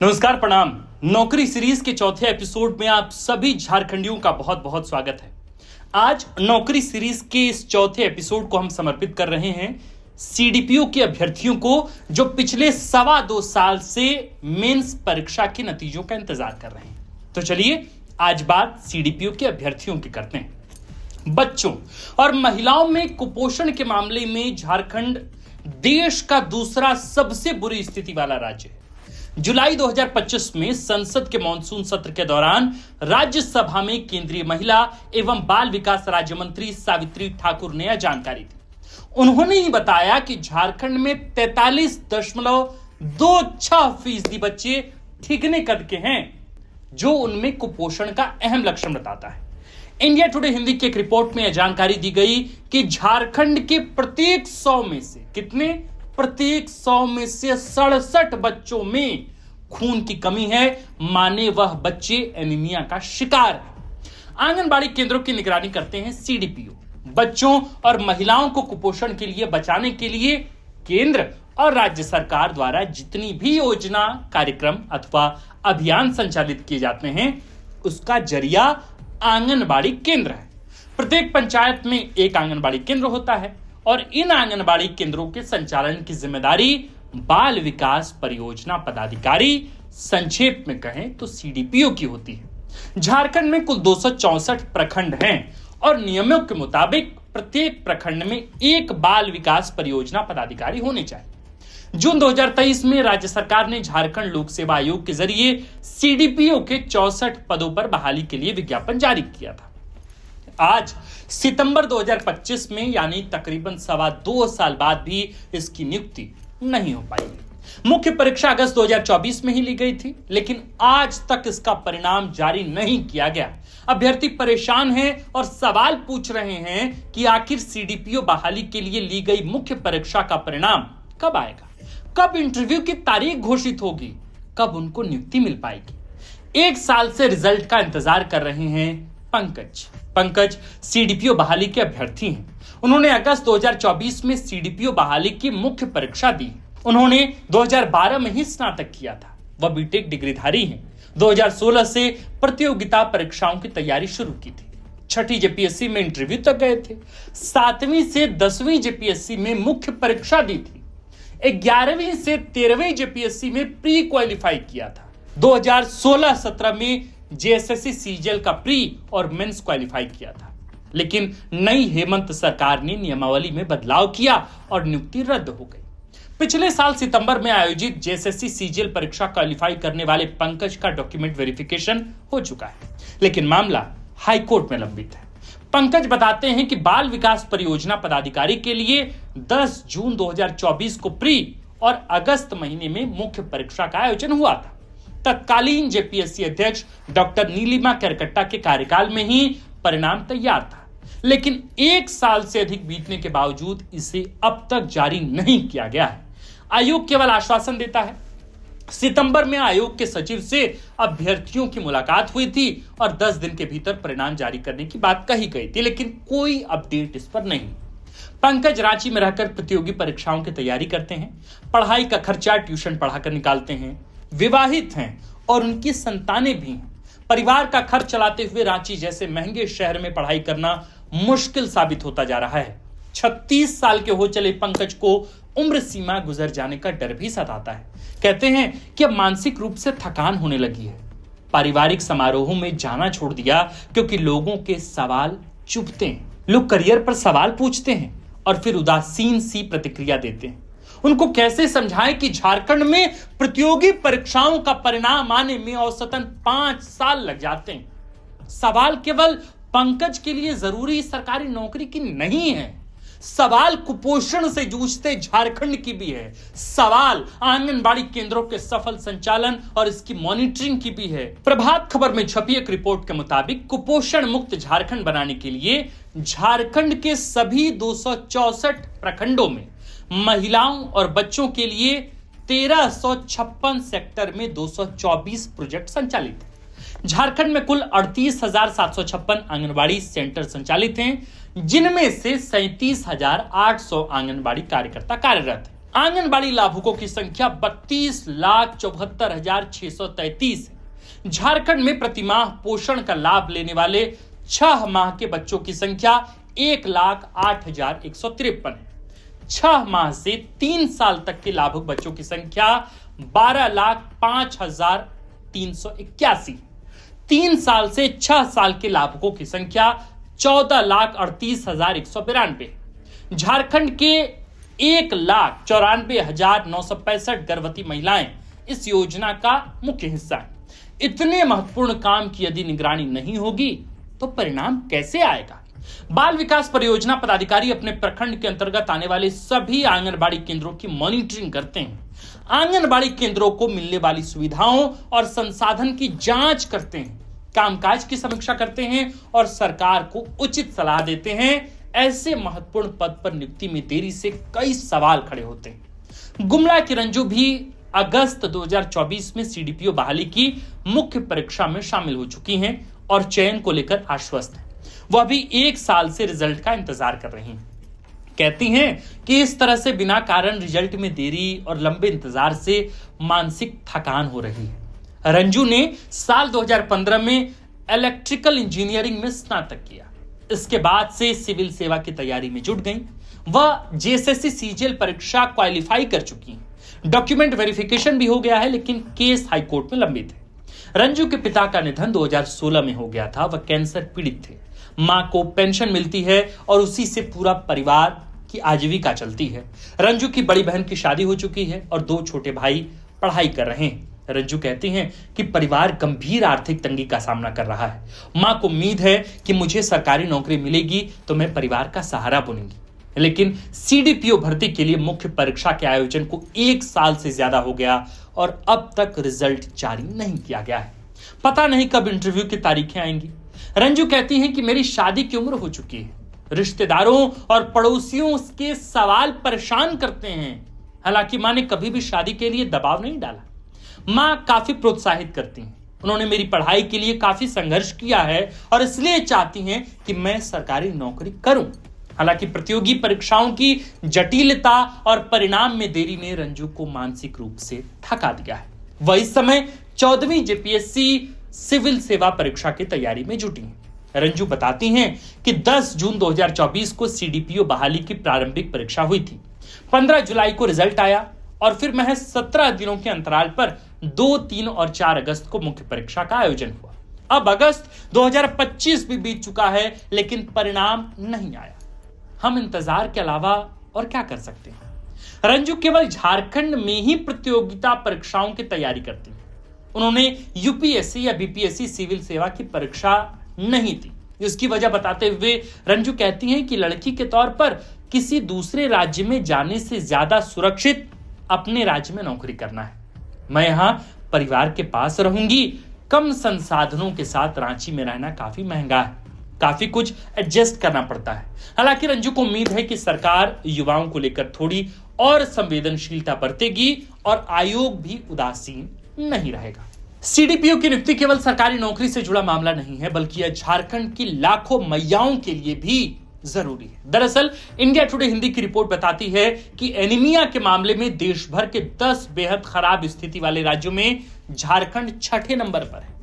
नमस्कार, प्रणाम। नौकरी सीरीज के चौथे एपिसोड में आप सभी झारखंडियों का बहुत बहुत स्वागत है। आज नौकरी सीरीज के इस चौथे एपिसोड को हम समर्पित कर रहे हैं सीडीपीओ के अभ्यर्थियों को जो पिछले 2.25 साल से मेंस परीक्षा के नतीजों का इंतजार कर रहे हैं। तो चलिए आज बात सीडीपीओ के अभ्यर्थियों की करते हैं। बच्चों और महिलाओं में कुपोषण के मामले में झारखंड देश का दूसरा सबसे बुरी स्थिति वाला राज्य है। जुलाई 2025 में संसद के मॉनसून सत्र के दौरान राज्यसभा में केंद्रीय महिला एवं बाल विकास राज्य मंत्री सावित्री ठाकुर ने यह जानकारी दी। उन्होंने ही बताया कि झारखंड में 43.26% बच्चे ठीकने कद के हैं, जो उनमें कुपोषण का अहम लक्षण बताता है। इंडिया टुडे हिंदी की एक रिपोर्ट में यह जानकारी दी गई कि झारखंड के प्रत्येक 100 में से प्रत्येक 100 में से 67 बच्चों में खून की कमी है, माने वह बच्चे एनीमिया का शिकार है। आंगनबाड़ी केंद्रों की निगरानी करते हैं सीडीपीओ। बच्चों और महिलाओं को कुपोषण के लिए बचाने के लिए केंद्र और राज्य सरकार द्वारा जितनी भी योजना, कार्यक्रम अथवा अभियान संचालित किए जाते हैं, उसका जरिया आंगनबाड़ी केंद्र है। प्रत्येक पंचायत में एक आंगनबाड़ी केंद्र होता है और इन आंगनबाड़ी केंद्रों के संचालन की जिम्मेदारी बाल विकास परियोजना पदाधिकारी, संक्षेप में कहें तो सीडीपीओ की होती है। झारखंड में कुल 264 प्रखंड हैं और नियमों के मुताबिक प्रत्येक प्रखंड में एक बाल विकास परियोजना पदाधिकारी होने चाहिए। जून 2023 में राज्य सरकार ने झारखंड लोक सेवा आयोग के जरिए सीडीपीओ के 64 पदों पर बहाली के लिए विज्ञापन जारी किया था। आज सितंबर 2025 में यानी तकरीबन 2.25 साल बाद भी इसकी नियुक्ति नहीं हो पाई। मुख्य परीक्षा अगस्त 2024 में ही ली गई थी, लेकिन आज तक इसका परिणाम जारी नहीं किया गया। अभ्यर्थी परेशान हैं और सवाल पूछ रहे हैं कि आखिर सीडीपीओ बहाली के लिए ली गई मुख्य परीक्षा का परिणाम कब आएगा, कब इंटरव्यू की तारीख घोषित होगी, कब उनको नियुक्ति मिल पाएगी। 1 साल से रिजल्ट का इंतजार कर रहे हैं पंकज सीडीपीओ बहाली के अभ्यर्थी हैं। उन्होंने अगस्त 2024 में सीडीपीओ बहाली की मुख्य परीक्षा दी। उन्होंने 2012 में ही स्नातक किया था। वह बीटेक डिग्रीधारी हैं। 2016 से प्रतियोगिता परीक्षाओं की तैयारी शुरू की थी। 6ठी जेपीएससी में इंटरव्यू तक गए थे। 7वीं से 10वीं जेपीएससी में मुख्य परीक्षा दी थी। 11वीं से 13वीं जेपीएससी में प्री क्वालिफाई किया था। 2016-17 में जेएसएससी सीजीएल का प्री और मेंस क्वालिफाई किया था, लेकिन नई हेमंत सरकार ने नियमावली में बदलाव किया और नियुक्ति रद्द हो गई। पिछले साल सितंबर में आयोजित जेएसएससी सीजीएल परीक्षा क्वालिफाई करने वाले पंकज का डॉक्यूमेंट वेरिफिकेशन हो चुका है, लेकिन मामला हाईकोर्ट में लंबित है। पंकज बताते हैं कि बाल विकास परियोजना पदाधिकारी के लिए 10 जून 2024 को प्री और अगस्त महीने में मुख्य परीक्षा का आयोजन हुआ था। तत्कालीन जेपीएससी अध्यक्ष डॉक्टर नीलिमा केरकट्टा के कार्यकाल में ही परिणाम तैयार था, लेकिन 1 साल से अधिक बीतने के बावजूद इसे अब तक जारी नहीं किया गया है। आयोग केवल आश्वासन देता है। सितंबर में आयोग के सचिव से अभ्यर्थियों की मुलाकात हुई थी और 10 दिन के भीतर परिणाम जारी करने की बात कही गई थी, लेकिन कोई अपडेट इस पर नहीं। पंकज रांची में रहकर प्रतियोगी परीक्षाओं की तैयारी करते हैं। पढ़ाई का खर्चा ट्यूशन पढ़ाकर निकालते हैं। विवाहित हैं और उनकी संतानें भी हैं। परिवार का खर्च चलाते हुए रांची जैसे महंगे शहर में पढ़ाई करना मुश्किल साबित होता जा रहा है। 36 साल के हो चले पंकज को उम्र सीमा गुजर जाने का डर भी सताता है। कहते हैं कि अब मानसिक रूप से थकान होने लगी है। पारिवारिक समारोहों में जाना छोड़ दिया क्योंकि लोगों के सवाल चुभते हैं। लोग करियर पर सवाल पूछते हैं और फिर उदासीन सी प्रतिक्रिया देते हैं। उनको कैसे समझाएं कि झारखंड में प्रतियोगी परीक्षाओं का परिणाम आने में औसतन 5 साल लग जाते हैं। सवाल केवल पंकज के लिए जरूरी सरकारी नौकरी की नहीं है, सवाल कुपोषण से जूझते झारखंड की भी है। सवाल आंगनबाड़ी केंद्रों के सफल संचालन और इसकी मॉनिटरिंग की भी है। प्रभात खबर में छपी एक रिपोर्ट के मुताबिक कुपोषण मुक्त झारखंड बनाने के लिए झारखंड के सभी 264 प्रखंडों में महिलाओं और बच्चों के लिए 1356 सेक्टर में 224 प्रोजेक्ट संचालित हैं। झारखंड में कुल 38,756 आंगनबाड़ी सेंटर संचालित हैं, जिनमें से 37,800 आंगनबाड़ी कार्यकर्ता कार्यरत हैं। आंगनबाड़ी लाभुकों की संख्या 32,74,633 है। झारखंड में प्रतिमाह पोषण का लाभ लेने वाले 6 माह के बच्चों की संख्या 1,08,153 है। 6 माह से 3 साल तक के लाभुक बच्चों की संख्या 12,05,381। 3 साल से 6 साल के लाभुकों की संख्या 14,38,192। झारखंड के 1,94,965 गर्भवती महिलाएं इस योजना का मुख्य हिस्सा है। इतने महत्वपूर्ण काम की यदि निगरानी नहीं होगी तो परिणाम कैसे आएगा? बाल विकास परियोजना पदाधिकारी अपने प्रखंड के अंतर्गत आने वाले सभी आंगनबाड़ी केंद्रों की मॉनिटरिंग करते हैं। आंगनबाड़ी केंद्रों को मिलने वाली सुविधाओं और संसाधन की जांच करते हैं, कामकाज की समीक्षा करते हैं और सरकार को उचित सलाह देते हैं। ऐसे महत्वपूर्ण पद पर नियुक्ति में देरी से कई सवाल खड़े होते हैं। गुमला की रंजू भी अगस्त 2024 में सीडीपीओ बहाली की मुख्य परीक्षा में शामिल हो चुकी हैं और चयन को लेकर आश्वस्त हैं। वह भी 1 साल से रिजल्ट का इंतजार कर रही हैं। कहती हैं कि इस तरह से बिना कारण रिजल्ट में देरी और लंबे इंतजार से मानसिक थकान हो रही है। रंजू ने साल 2015 में इलेक्ट्रिकल इंजीनियरिंग में स्नातक किया। इसके बाद से सिविल सेवा की तैयारी में जुट गई। वह जेएसएससी सीजीएल परीक्षा क्वालिफाई कर चुकी हैं। डॉक्यूमेंट वेरिफिकेशन भी हो गया है, लेकिन केस हाईकोर्ट में लंबित है। रंजू के पिता का निधन 2016 में हो गया था। वह कैंसर पीड़ित थे। मां को पेंशन मिलती है और उसी से पूरा परिवार की आजीविका चलती है। रंजू की बड़ी बहन की शादी हो चुकी है और 2 छोटे भाई पढ़ाई कर रहे हैं। रंजू कहती हैं कि परिवार गंभीर आर्थिक तंगी का सामना कर रहा है। मां को उम्मीद है कि मुझे सरकारी नौकरी मिलेगी तो मैं परिवार का सहारा बनूंगी, लेकिन सीडीपीओ भर्ती के लिए मुख्य परीक्षा के आयोजन को 1 साल से ज्यादा हो गया और अब तक रिजल्ट जारी नहीं किया गया है। पता नहीं कब इंटरव्यू की तारीखें आएंगी। रंजू कहती हैं कि मेरी शादी की उम्र हो चुकी है। रिश्तेदारों और पड़ोसियों के सवाल परेशान करते हैं। हालांकि मां ने कभी भी शादी के लिए दबाव नहीं डाला। मां काफी प्रोत्साहित करती हैं। उन्होंने मेरी पढ़ाई के लिए काफी संघर्ष किया है और इसलिए चाहती हैं कि मैं सरकारी नौकरी करूं। हालांकि प्रतियोगी परीक्षाओं की जटिलता और परिणाम में देरी ने रंजू को मानसिक रूप से थका दिया है। वह इस समय 14वीं जेपीएससी सिविल सेवा परीक्षा की तैयारी में जुटी हैं। रंजू बताती हैं कि 10 जून 2024 को सीडीपीओ बहाली की प्रारंभिक परीक्षा हुई थी। 15 जुलाई को रिजल्ट आया और फिर महज 17 दिनों के अंतराल पर 2, 3 और 4 अगस्त को मुख्य परीक्षा का आयोजन हुआ। अब अगस्त 2025 भी बीत चुका है, लेकिन परिणाम नहीं आया। हम इंतजार के अलावा और क्या कर सकते हैं? रंजू केवल झारखंड में ही प्रतियोगिता परीक्षाओं की तैयारी करती हैं। उन्होंने यूपीएससी या बीपीएससी सिविल सेवा की परीक्षा नहीं दी। इसकी वजह बताते हुए रंजू कहती हैं कि लड़की के तौर पर किसी दूसरे राज्य में जाने से ज्यादा सुरक्षित अपने राज्य में नौकरी करना है। मैं यहाँ परिवार के पास रहूंगी। कम संसाधनों के साथ रांची में रहना काफी महंगा है। काफी कुछ एडजस्ट करना पड़ता है। हालांकि रंजू को उम्मीद है कि सरकार युवाओं को लेकर थोड़ी और संवेदनशीलता बरतेगी और आयोग भी उदासीन नहीं रहेगा। सीडीपीओ की नियुक्ति केवल सरकारी नौकरी से जुड़ा मामला नहीं है, बल्कि यह झारखंड की लाखों मैयाओं के लिए भी जरूरी है। दरअसल इंडिया टुडे हिंदी की रिपोर्ट बताती है कि एनीमिया के मामले में देश भर के 10 बेहद खराब स्थिति वाले राज्यों में झारखंड 6ठे नंबर पर है।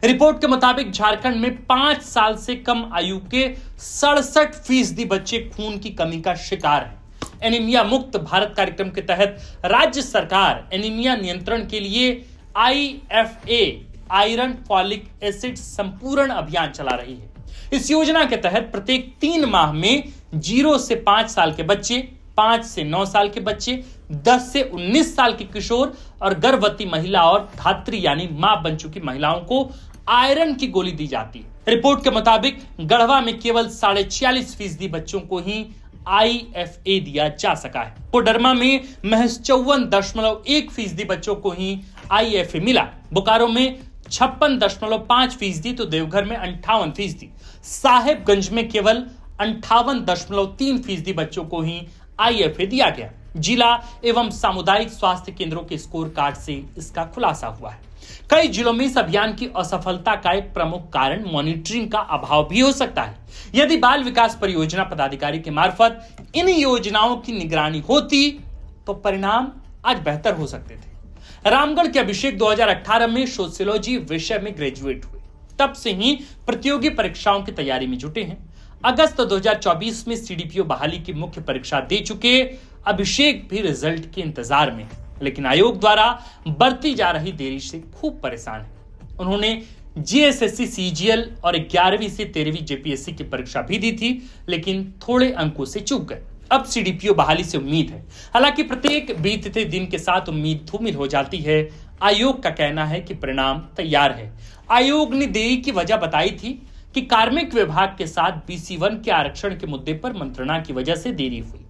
रिपोर्ट के मुताबिक झारखंड में 5 साल से कम आयु के 67% बच्चे खून की कमी का शिकार हैं। एनीमिया मुक्त भारत कार्यक्रम के तहत राज्य सरकार एनीमिया नियंत्रण के लिए IFA आयरन फॉलिक एसिड संपूर्ण अभियान चला रही है। इस योजना के तहत प्रत्येक 3 माह में 0 से 5 साल के बच्चे, 5 से 9 साल के बच्चे, 10 से 19 साल के किशोर और गर्भवती महिला और धात्री यानी मां बन चुकी महिलाओं को आयरन की गोली दी जाती है। रिपोर्ट के मुताबिक गढ़वा में केवल 46% बच्चों को ही IFA दिया जा सका है। कोडरमा में महज 54.1% बच्चों को ही IFA मिला। बोकारो में 56.5%, तो देवघर में 58%, साहेबगंज में केवल 58.3% बच्चों को ही IFA दिया गया। जिला एवं सामुदायिक स्वास्थ्य केंद्रों के स्कोर कार्ड से इसका खुलासा हुआ है। कई जिलों में इस अभियान की असफलता का एक प्रमुख कारण मॉनिटरिंग का अभाव भी हो सकता है। यदि बाल विकास परियोजना पदाधिकारी के मार्फत इन योजनाओं की निगरानी होती तो परिणाम आज बेहतर हो सकते थे। रामगढ़ के अभिषेक 2018 में सोशियोलॉजी विषय में ग्रेजुएट हुए। तब से ही प्रतियोगी परीक्षाओं की तैयारी में जुटे हैं। अगस्त 2024 में सीडीपीओ बहाली की मुख्य परीक्षा दे चुके अभिषेक भी रिजल्ट के इंतजार में है, लेकिन आयोग द्वारा बढ़ती जा रही देरी से खूब परेशान है। उन्होंने जीएसएससी सीजीएल और 11वीं से 13वीं जेपीएससी की परीक्षा भी दी थी, लेकिन थोड़े अंकों से चूक गए। अब सीडीपीओ बहाली से उम्मीद है। हालांकि प्रत्येक बीतते दिन के साथ उम्मीद धूमिल हो जाती है। आयोग का कहना है कि परिणाम तैयार है। आयोग ने देरी की वजह बताई थी कि कार्मिक विभाग के साथ BC1 के आरक्षण के मुद्दे पर मंत्रणा की वजह से देरी हुई।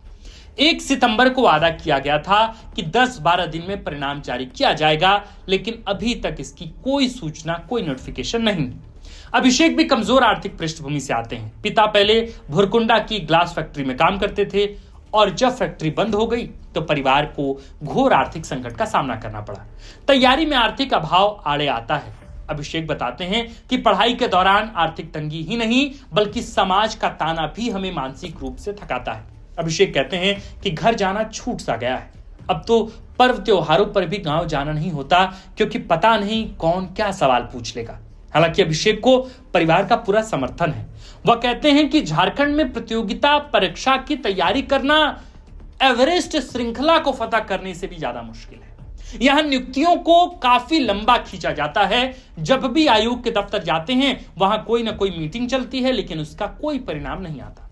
1 सितंबर को वादा किया गया था कि 10-12 दिन में परिणाम जारी किया जाएगा, लेकिन अभी तक इसकी कोई सूचना, कोई नोटिफिकेशन नहीं। अभिषेक भी कमजोर आर्थिक पृष्ठभूमि से आते हैं। पिता पहले भुरकुंडा की ग्लास फैक्ट्री में काम करते थे और जब फैक्ट्री बंद हो गई तो परिवार को घोर आर्थिक संकट का सामना करना पड़ा। तैयारी में आर्थिक अभाव आड़े आता है। अभिषेक बताते हैं कि पढ़ाई के दौरान आर्थिक तंगी ही नहीं बल्कि समाज का ताना भी हमें मानसिक रूप से थकाता है। अभिषेक कहते हैं कि घर जाना छूट सा गया है। अब तो पर्व त्योहारों पर भी गांव जाना नहीं होता, क्योंकि पता नहीं कौन क्या सवाल पूछ लेगा। हालांकि अभिषेक को परिवार का पूरा समर्थन है। वह कहते हैं कि झारखंड में प्रतियोगिता परीक्षा की तैयारी करना एवरेस्ट श्रृंखला को फतह करने से भी ज्यादा मुश्किल है। यहां नियुक्तियों को काफी लंबा खींचा जाता है। जब भी आयोग के दफ्तर जाते हैं वहां कोई ना कोई मीटिंग चलती है, लेकिन उसका कोई परिणाम नहीं आता।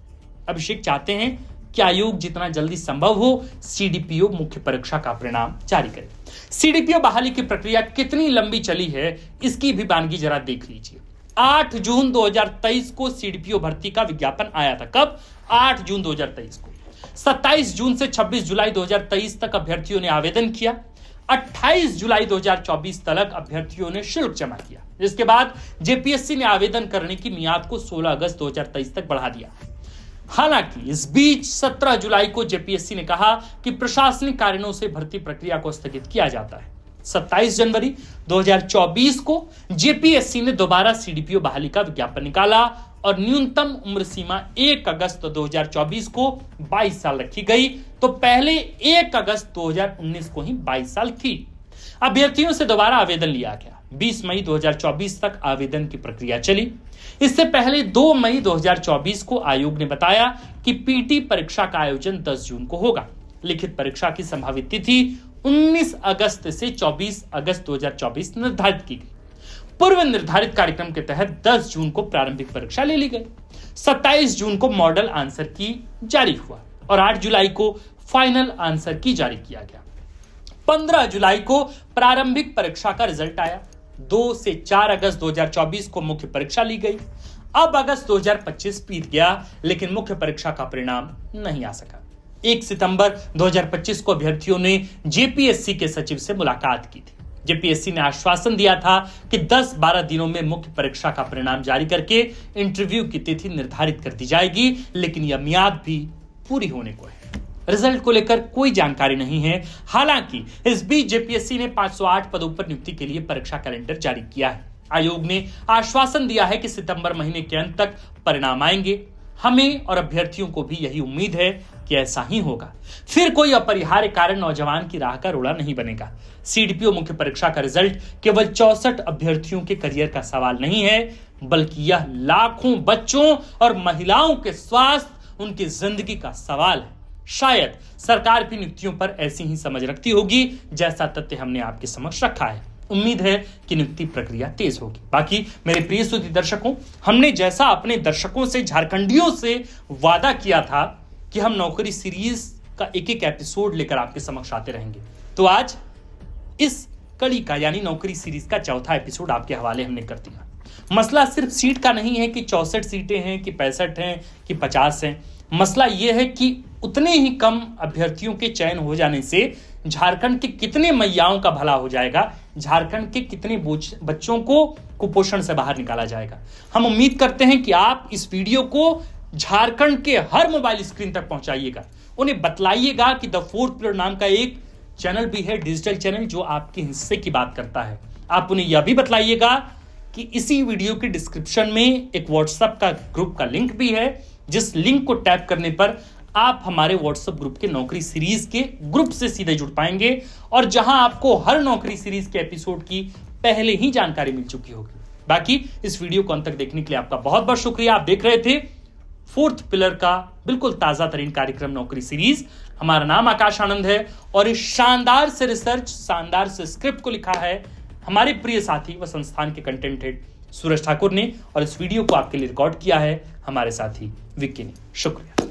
अभिषेक चाहते हैं कि आयोग जितना जल्दी संभव हो सीडीपीओ मुख्य परीक्षा का परिणाम जारी करे। सीडीपीओ बहाली की प्रक्रिया कितनी लंबी चली है, इसकी भी वानगी जरा देख लीजिए। 8 जून 2023 को सीडीपीओ भर्ती का विज्ञापन आया था। कब? 8 जून 2023 को। 27 जून से 26 जुलाई 2023 तक अभ्यर्थियों ने आवेदन किया। 28 जुलाई 2024 तक अभ्यर्थियों ने शुल्क जमा किया, जिसके बाद जेपीएससी ने आवेदन करने की मियाद को 16 अगस्त 2023 तक बढ़ा दिया। हालांकि इस बीच 17 जुलाई को जेपीएससी ने कहा कि प्रशासनिक कारणों से भर्ती प्रक्रिया को स्थगित किया जाता है। 27 जनवरी 2024 को जेपीएससी ने दोबारा सीडीपीओ बहाली का विज्ञापन निकाला और न्यूनतम उम्र सीमा 1 अगस्त 2024 को 22 साल रखी गई, तो पहले 1 अगस्त 2019 को ही 22 साल थी। अभ्यर्थियों से दोबारा आवेदन लिया गया। 20 मई 2024 तक आवेदन की प्रक्रिया चली। इससे पहले 2 मई 2024 को आयोग ने बताया कि पीटी परीक्षा का आयोजन 10 जून को होगा। लिखित परीक्षा की संभावित तिथि 19 अगस्त से 24 अगस्त 2024 निर्धारित की गई। पूर्व निर्धारित कार्यक्रम के तहत 10 जून को प्रारंभिक परीक्षा ले ली गई। 27 जून को मॉडल आंसर की जारी हुआ और 8 जुलाई को फाइनल आंसर की जारी किया गया। 15 जुलाई को प्रारंभिक परीक्षा का रिजल्ट आया। 2 से 4 अगस्त 2024 को मुख्य परीक्षा ली गई। अब अगस्त 2025 बीत गया, लेकिन मुख्य परीक्षा का परिणाम नहीं आ सका। 1 सितंबर 2025 को अभ्यर्थियों ने जेपीएससी के सचिव से मुलाकात की थी। जेपीएससी ने आश्वासन दिया था कि 10-12 दिनों में मुख्य परीक्षा का परिणाम जारी करके इंटरव्यू की तिथि निर्धारित कर दी जाएगी, लेकिन यह मियाद भी पूरी होने को है। रिजल्ट को लेकर कोई जानकारी नहीं है। हालांकि इस बीच जेपीएससी ने 508 पदों पर नियुक्ति के लिए परीक्षा कैलेंडर जारी किया है। आयोग ने आश्वासन दिया है कि सितंबर महीने के अंत तक परिणाम आएंगे। हमें और अभ्यर्थियों को भी यही उम्मीद है कि ऐसा ही होगा। फिर कोई अपरिहार्य कारण नौजवान की राह का रोड़ा नहीं बनेगा। सीडीपीओ मुख्य परीक्षा का रिजल्ट केवल 64 अभ्यर्थियों के करियर का सवाल नहीं है, बल्कि यह लाखों बच्चों और महिलाओं के स्वास्थ्य, उनकी जिंदगी का सवाल है। शायद सरकार भी नियुक्तियों पर ऐसी ही समझ रखती होगी जैसा तथ्य हमने आपके समक्ष रखा है। उम्मीद है कि नियुक्ति प्रक्रिया तेज होगी। बाकी मेरे प्रिय श्रोती दर्शकों, हमने जैसा अपने दर्शकों से, झारखंडियों से वादा किया था कि हम नौकरी सीरीज का एक एक एपिसोड लेकर आपके समक्ष आते रहेंगे, तो आज इस कड़ी का यानी नौकरी सीरीज का चौथा एपिसोड आपके हवाले हमने कर दिया। मसला सिर्फ सीट का नहीं है कि 64 सीटें हैं कि 65 हैं कि 50 हैं। मसला यह है कि उतने ही कम अभ्यर्थियों के चयन हो जाने से झारखंड के कितने मैयाओं का भला हो जाएगा, झारखंड के कितने बच्चों को कुपोषण से बाहर निकाला जाएगा। हम उम्मीद करते हैं कि आप इस वीडियो को झारखंड के हर मोबाइल स्क्रीन तक पहुंचाइएगा। उन्हें बतलाइएगा कि द फोर्थ पिलर नाम का एक चैनल भी है, डिजिटल चैनल, जो आपके हिस्से की बात करता है। आप उन्हें यह भी बतलाइएगा कि इसी वीडियो के डिस्क्रिप्शन में एक व्हाट्सएप का ग्रुप का लिंक भी है, जिस लिंक को टैप करने पर आप हमारे व्हाट्सएप ग्रुप के नौकरी सीरीज के ग्रुप से सीधे जुड़ पाएंगे और जहां आपको हर नौकरी सीरीज के एपिसोड की पहले ही जानकारी मिल चुकी होगी। बाकी इस वीडियो को अंत तक देखने के लिए आपका बहुत बहुत शुक्रिया। आप देख रहे थे फोर्थ पिलर का बिल्कुल ताजा तरीन कार्यक्रम नौकरी सीरीज। हमारा नाम आकाश आनंद है और इस शानदार से रिसर्च, शानदार से स्क्रिप्ट को लिखा है हमारे प्रिय साथी व संस्थान के कंटेंट हेड सूरज ठाकुर ने, और इस वीडियो को आपके लिए रिकॉर्ड किया है हमारे साथी विक्की ने। शुक्रिया।